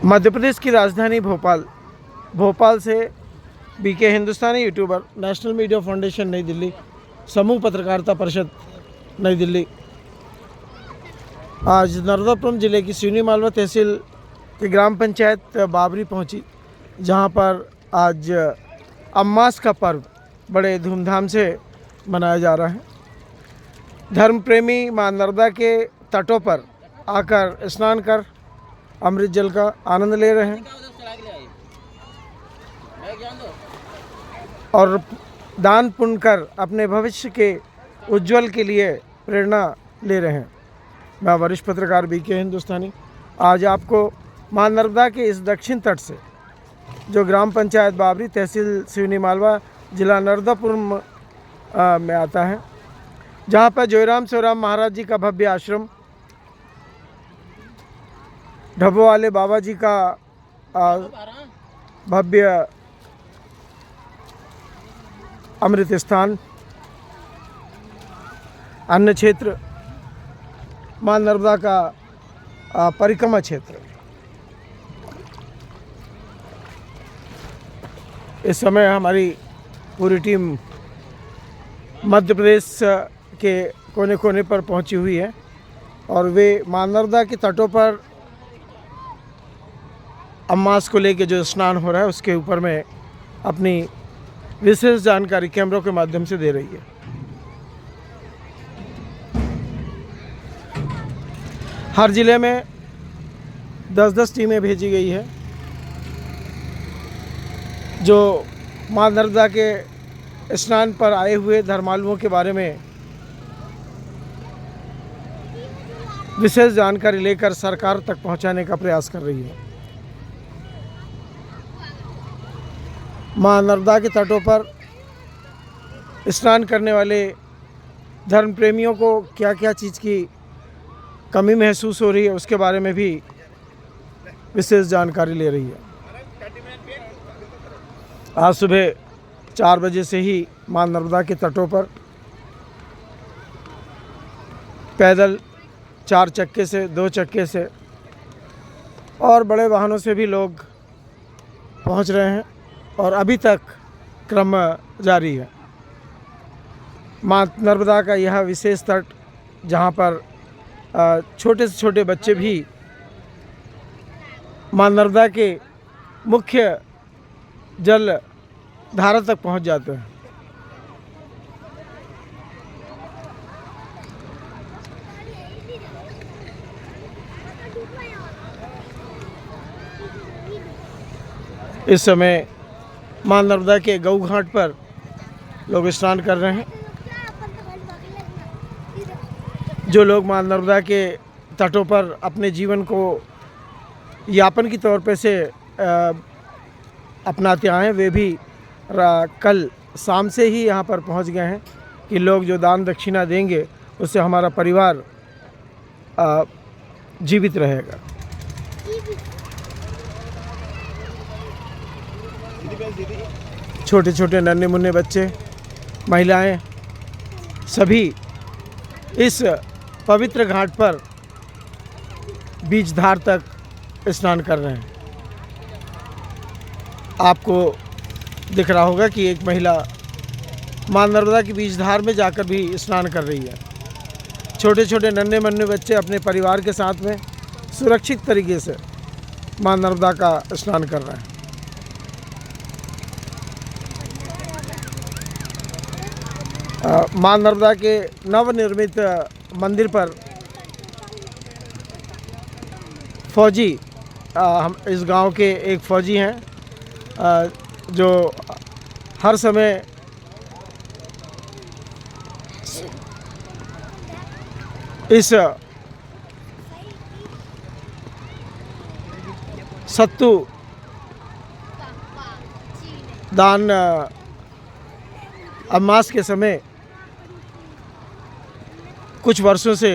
मध्य प्रदेश की राजधानी भोपाल से बीके हिंदुस्तानी यूट्यूबर, नेशनल मीडिया फाउंडेशन नई दिल्ली, समूह पत्रकारिता परिषद नई दिल्ली आज नर्मदापुरम ज़िले की सिवनी मालवा तहसील की ग्राम पंचायत बाबरी पहुंची, जहां पर आज अम्मास का पर्व बड़े धूमधाम से मनाया जा रहा है। धर्म प्रेमी मां नर्मदा के तटों पर आकर स्नान कर अमृत जल का आनंद ले रहे हैं और दान पुण्य कर अपने भविष्य के उज्जवल के लिए प्रेरणा ले रहे हैं। मैं वरिष्ठ पत्रकार बीके हिंदुस्तानी आज आपको मां नर्मदा के इस दक्षिण तट से, जो ग्राम पंचायत बाबरी तहसील सिवनी मालवा जिला नर्मदापुरम में आता है, जहां पर जोईराम शिवराम महाराज जी का भव्य आश्रम, ढब्बो वाले बाबा जी का भव्य अमृत स्थान, अन्न क्षेत्र, मां नर्मदा का परिक्रमा क्षेत्र। इस समय हमारी पूरी टीम मध्य प्रदेश के कोने कोने पर पहुंची हुई है और वे मां नर्मदा के तटों पर अम्मास को लेके जो स्नान हो रहा है उसके ऊपर में अपनी विशेष जानकारी कैमरों के माध्यम से दे रही है। हर जिले में 10-10 टीमें भेजी गई है, जो मां नर्मदा के स्नान पर आए हुए धर्मालुओं के बारे में विशेष जानकारी लेकर सरकार तक पहुंचाने का प्रयास कर रही है। मां नर्मदा के तटों पर स्नान करने वाले धर्म प्रेमियों को क्या क्या चीज़ की कमी महसूस हो रही है, उसके बारे में भी विशेष जानकारी ले रही है। आज सुबह 4 बजे से ही मां नर्मदा के तटों पर पैदल 4 चक्के से, 2 चक्के से और बड़े वाहनों से भी लोग पहुंच रहे हैं और अभी तक क्रम जारी है। मां नर्मदा का यह विशेष तट, जहां पर छोटे से छोटे बच्चे भी मां नर्मदा के मुख्य जल धारा तक पहुंच जाते हैं। इस समय मां नर्मदा के गऊ घाट पर लोग स्नान कर रहे हैं। जो लोग मां नर्मदा के तटों पर अपने जीवन को यापन की तौर पे से अपनाते आए, वे भी कल शाम से ही यहाँ पर पहुँच गए हैं कि लोग जो दान दक्षिणा देंगे उससे हमारा परिवार जीवित रहेगा। छोटे छोटे नन्हे मुन्ने बच्चे, महिलाएं सभी इस पवित्र घाट पर बीच धार तक स्नान कर रहे हैं। आपको दिख रहा होगा कि एक महिला मां नर्मदा की बीच धार में जाकर भी स्नान कर रही है। छोटे छोटे नन्हे मुन्ने बच्चे अपने परिवार के साथ में सुरक्षित तरीके से मां नर्मदा का स्नान कर रहे हैं। मां नर्मदा के नवनिर्मित मंदिर पर फौजी, हम इस गांव के एक फौजी हैं, जो हर समय इस सत्तू दान अमास के समय कुछ वर्षों से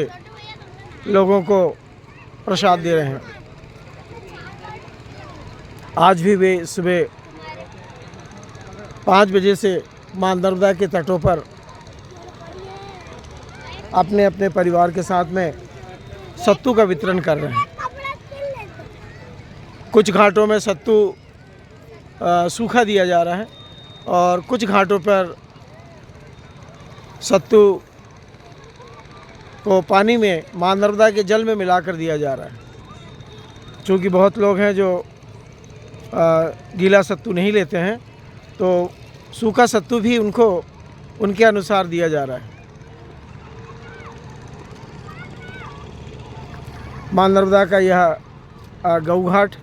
लोगों को प्रसाद दे रहे हैं। आज भी वे सुबह 5 बजे से मां नर्मदा के तटों पर अपने अपने परिवार के साथ में सत्तू का वितरण कर रहे हैं। कुछ घाटों में सत्तू सूखा दिया जा रहा है और कुछ घाटों पर सत्तू को पानी में माँ नर्मदा के जल में मिलाकर दिया जा रहा है। चूँकि बहुत लोग हैं जो गीला सत्तू नहीं लेते हैं, तो सूखा सत्तू भी उनको उनके अनुसार दिया जा रहा है। माँ नर्मदा का यह गऊ घाट,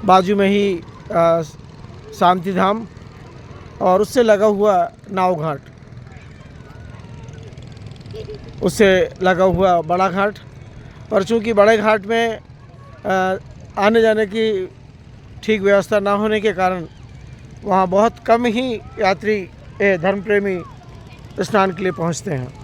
बाजू में ही शांति धाम और उससे लगा हुआ नाव घाट, उससे लगा हुआ बड़ा घाट। पर चूँकि बड़े घाट में आने जाने की ठीक व्यवस्था ना होने के कारण वहाँ बहुत कम ही यात्री धर्मप्रेमी स्नान के लिए पहुँचते हैं।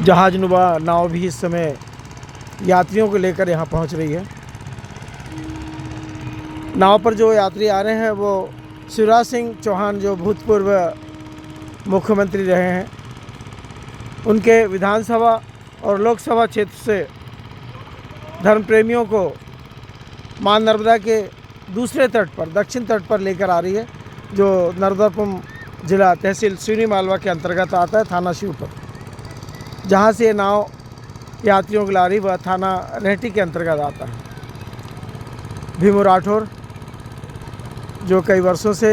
जहाजनुमा नाव भी इस समय यात्रियों को लेकर यहाँ पहुँच रही है। नाव पर जो यात्री आ रहे हैं वो शिवराज सिंह चौहान, जो भूतपूर्व मुख्यमंत्री रहे हैं, उनके विधानसभा और लोकसभा क्षेत्र से धर्मप्रेमियों को माँ नर्मदा के दूसरे तट पर, दक्षिण तट पर लेकर आ रही है, जो नर्मदापुरम जिला तहसील सिवनी मालवा के अंतर्गत आता है, थाना शिवपुर। जहाँ से नाव यात्रियों की ला रही वह थाना रेहटी के अंतर्गत आता है। भीमू राठौर जो कई वर्षों से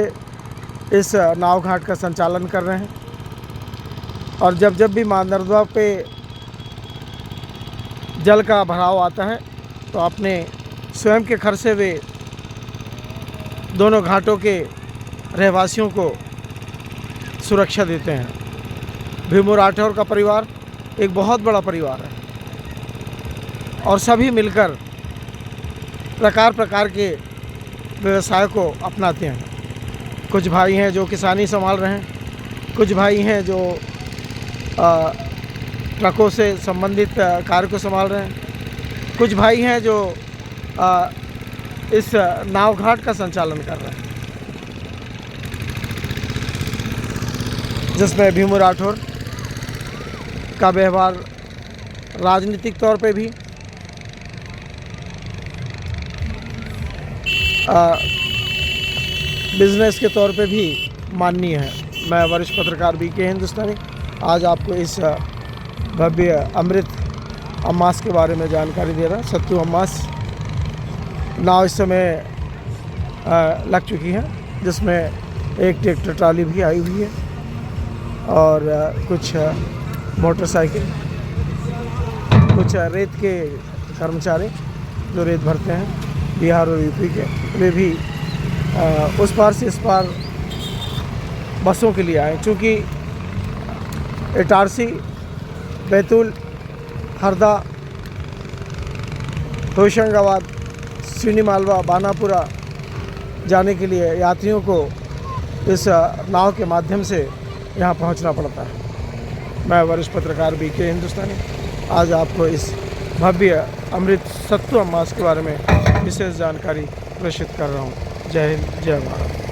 इस नाव घाट का संचालन कर रहे हैं और जब भी माँ नर्मदा पे जल का भराव आता है तो अपने स्वयं के खर्च से वे दोनों घाटों के रहवासियों को सुरक्षा देते हैं। भीमू राठौर का परिवार एक बहुत बड़ा परिवार है और सभी मिलकर प्रकार प्रकार के व्यवसाय को अपनाते हैं। कुछ भाई हैं जो किसानी संभाल रहे हैं, कुछ भाई हैं जो ट्रकों से संबंधित कार्य को संभाल रहे हैं, कुछ भाई हैं जो इस नाव घाट का संचालन कर रहे हैं, जिसमें भीमू राठौर का व्यवहार राजनीतिक तौर पे भी, बिजनेस के तौर पे भी माननीय है। मैं वरिष्ठ पत्रकार बीके हिंदुस्तानी आज आपको इस भव्य अमृत अमास के बारे में जानकारी दे रहा। सत्तू अमास नाव इस समय लग चुकी है, जिसमें एक ट्रैक्टर ट्राली भी आई हुई है और कुछ मोटरसाइकिल, कुछ रेत के कर्मचारी जो रेत भरते हैं बिहार और यूपी के, वे भी उस पार से इस पार बसों के लिए आए। चूँकि इटारसी, बैतूल, हरदा, होशंगाबाद, सिवनी मालवा, बानापुरा जाने के लिए यात्रियों को इस नाव के माध्यम से यहाँ पहुँचना पड़ता है। मैं वरिष्ठ पत्रकार बीके हिंदुस्तानी आज आपको इस भव्य अमृत सत्तू अमास के बारे में विशेष जानकारी प्रेषित कर रहा हूँ। जय हिंद, जय भारत।